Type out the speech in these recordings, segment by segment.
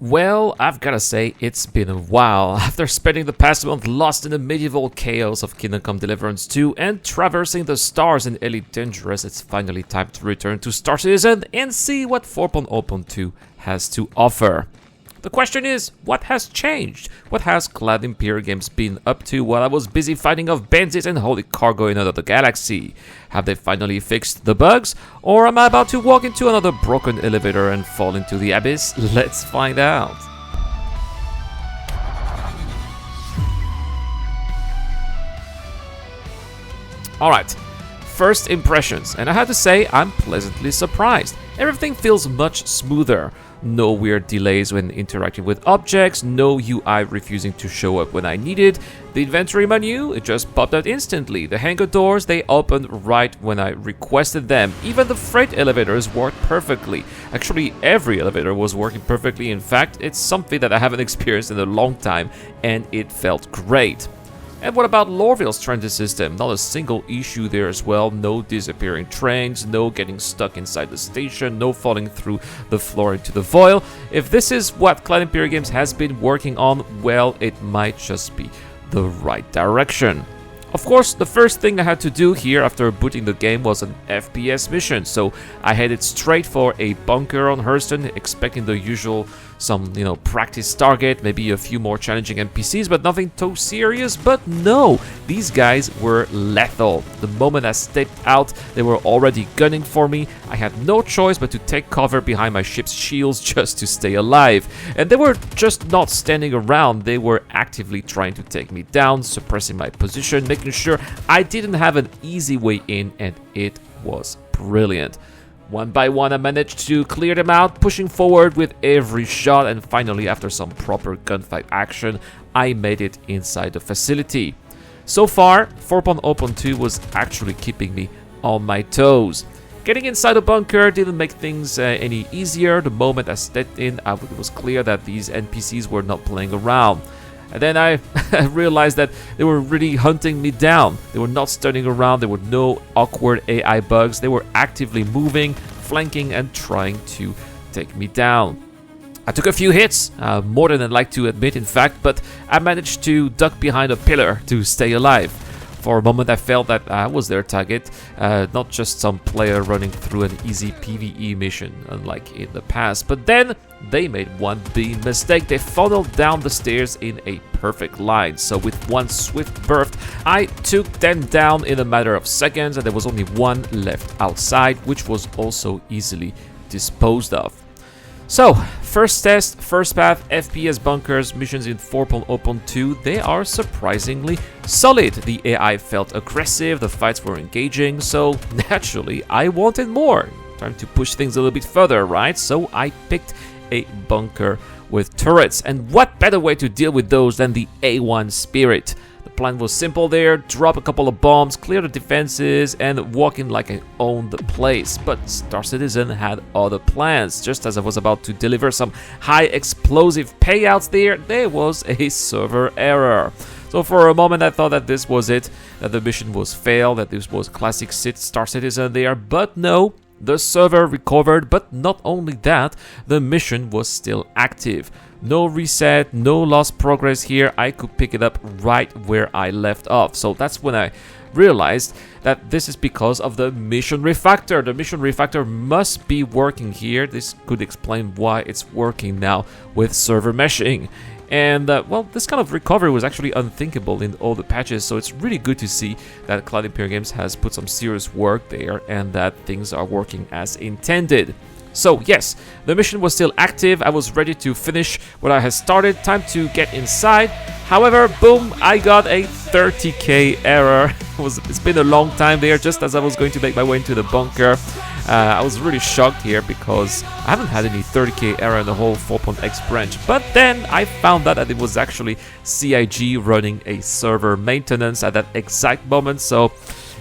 Well, I've gotta say, it's been a while. After spending the past month lost in the medieval chaos of Kingdom Come Deliverance 2 and traversing the stars in Elite Dangerous, it's finally time to return to Star Citizen and see what 4.0.2 has to offer. The question is, what has changed? What has Clad Imperial Games been up to while I was busy fighting off bandits and holy cargo in another galaxy? Have they finally fixed the bugs? Or am I about to walk into another broken elevator and fall into the abyss? Let's find out. Alright, first impressions, and I have to say I'm pleasantly surprised. Everything feels much smoother. No weird delays when interacting with objects, no UI refusing to show up when I need it. The inventory menu, it just popped out instantly. The hangar doors, they opened right when I requested them. Even the freight elevators worked perfectly. Actually, every elevator was working perfectly. In fact, it's something that I haven't experienced in a long time, and it felt great. And what about Lorville's transit system? Not a single issue there as well. No disappearing trains, no getting stuck inside the station, no falling through the floor into the void. If this is what Clad Imperial Games has been working on, well, it might just be the right direction. Of course, the first thing I had to do here after booting the game was an FPS mission, so I headed straight for a bunker on Hurston, expecting the usual practice target, maybe a few more challenging NPCs, but nothing too serious. But no, these guys were lethal. The moment I stepped out, they were already gunning for me. I had no choice but to take cover behind my ship's shields just to stay alive. And they were just not standing around, they were actively trying to take me down, suppressing my position, making sure I didn't have an easy way in, and it was brilliant. One by one, I managed to clear them out, pushing forward with every shot, and finally, after some proper gunfight action, I made it inside the facility. So far, 4.0.2 was actually keeping me on my toes. Getting inside the bunker didn't make things any easier. The moment I stepped in, it was clear that these NPCs were not playing around. And then I realized that they were really hunting me down. They were not standing around, there were no awkward AI bugs. They were actively moving, flanking, and trying to take me down. I took a few hits, more than I'd like to admit in fact, but I managed to duck behind a pillar to stay alive. For a moment I felt that I was their target, not just some player running through an easy PvE mission, unlike in the past. But then they made one big mistake. They funneled down the stairs in a perfect line. So with one swift burst, I took them down in a matter of seconds, and there was only one left outside, which was also easily disposed of. So, first test, first path, FPS bunkers, missions in 4.0.2, they are surprisingly solid. The AI felt aggressive, the fights were engaging, so naturally I wanted more. Time to push things a little bit further, right? So I picked a bunker with turrets, and what better way to deal with those than the A1 Spirit? The plan was simple there: drop a couple of bombs, clear the defenses, and walk in like I owned the place. But Star Citizen had other plans. Just as I was about to deliver some high explosive payouts there was a server error. So for a moment I thought that this was it, that the mission was failed, that this was classic Star Citizen there, but no. The server recovered, but not only that, the mission was still active. No reset, no lost progress here. I could pick it up right where I left off. So that's when I realized that this is because of the mission refactor. The mission refactor must be working here. This could explain why it's working now with server meshing. And, well, this kind of recovery was actually unthinkable in all the patches, so it's really good to see that Clad Imperial Games has put some serious work there and that things are working as intended. So, yes, the mission was still active. I was ready to finish what I had started. Time to get inside. However, boom, I got a 30k error. It's been a long time there, just as I was going to make my way into the bunker. I was really shocked here because I haven't had any 30k error in the whole 4.x branch. But then I found out that it was actually CIG running a server maintenance at that exact moment. So,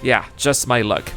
yeah, just my luck.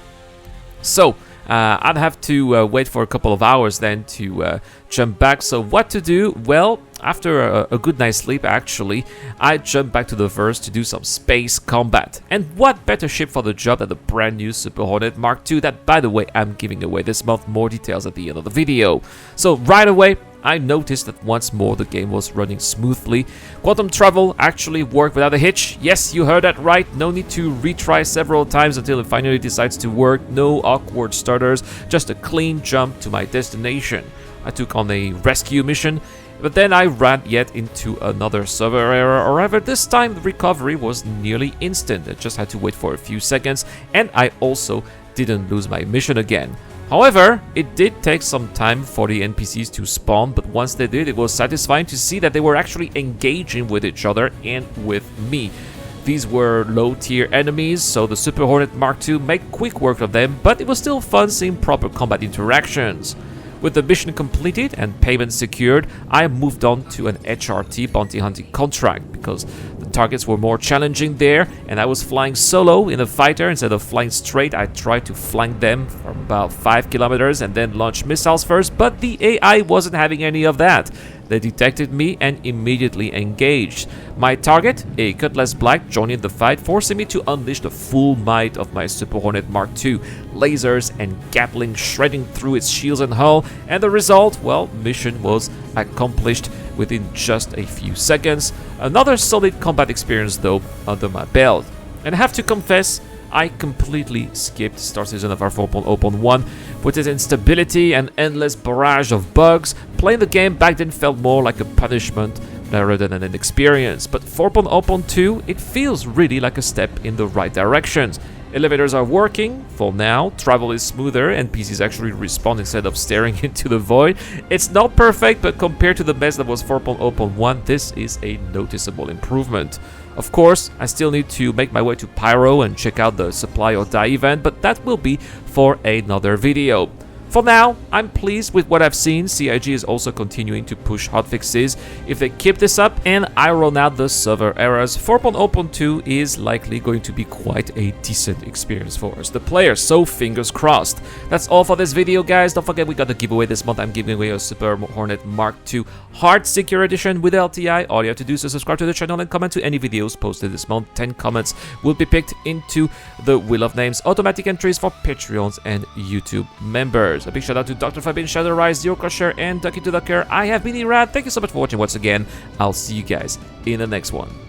So, I'd have to wait for a couple of hours then to jump back. So what to do? Well, after a good night's sleep, actually, I jumped back to the verse to do some space combat. And what better ship for the job than the brand new Super Hornet Mark II that, by the way, I'm giving away this month. More details at the end of the video. So right away, I noticed that once more the game was running smoothly. Quantum travel actually worked without a hitch. Yes, you heard that right. No need to retry several times until it finally decides to work. No awkward starters, just a clean jump to my destination. I took on a rescue mission, but then I ran yet into another server error. However, this time the recovery was nearly instant. I just had to wait for a few seconds, and I also didn't lose my mission again. However, it did take some time for the NPCs to spawn, but once they did, it was satisfying to see that they were actually engaging with each other and with me. These were low-tier enemies, so the Super Hornet Mark II made quick work of them, but it was still fun seeing proper combat interactions. With the mission completed and payment secured, I moved on to an HRT bounty hunting contract because the targets were more challenging there, and I was flying solo in a fighter. Instead of flying straight, I tried to flank them from about 5 kilometers and then launch missiles first, but the AI wasn't having any of that. They detected me and immediately engaged. My target, a Cutlass Black, joined in the fight, forcing me to unleash the full might of my Super Hornet Mark II. Lasers and Gatling shredding through its shields and hull, and the result, well, mission was accomplished within just a few seconds. Another solid combat experience though under my belt. And I have to confess, I completely skipped Star Citizen of R4.0.1 with its instability and endless barrage of bugs. Playing the game back then felt more like a punishment rather than an experience, but 4.0.2, it feels really like a step in the right directions. Elevators are working for now, travel is smoother, NPCs actually respawn instead of staring into the void. It's not perfect, but compared to the mess that was 4.0.1, this is a noticeable improvement. Of course, I still need to make my way to Pyro and check out the Supply or Die event, but that will be for another video. For now, I'm pleased with what I've seen. CIG is also continuing to push hotfixes. If they keep this up and I roll out the server errors, 4.0.2 is likely going to be quite a decent experience for us, the players, so fingers crossed. That's all for this video, guys. Don't forget we got a giveaway this month. I'm giving away a Super Hornet Mark II Hard Secure Edition with LTI. All you have to do is subscribe to the channel and comment to any videos posted this month. 10 comments will be picked into the Wheel of Names automatic entries for Patreons and YouTube members. A big shout out to Dr. Fabin, Shadow Rise, Zero Crusher, and Ducky to Ducker. I have been Irad. Thank you so much for watching once again. I'll see you guys in the next one.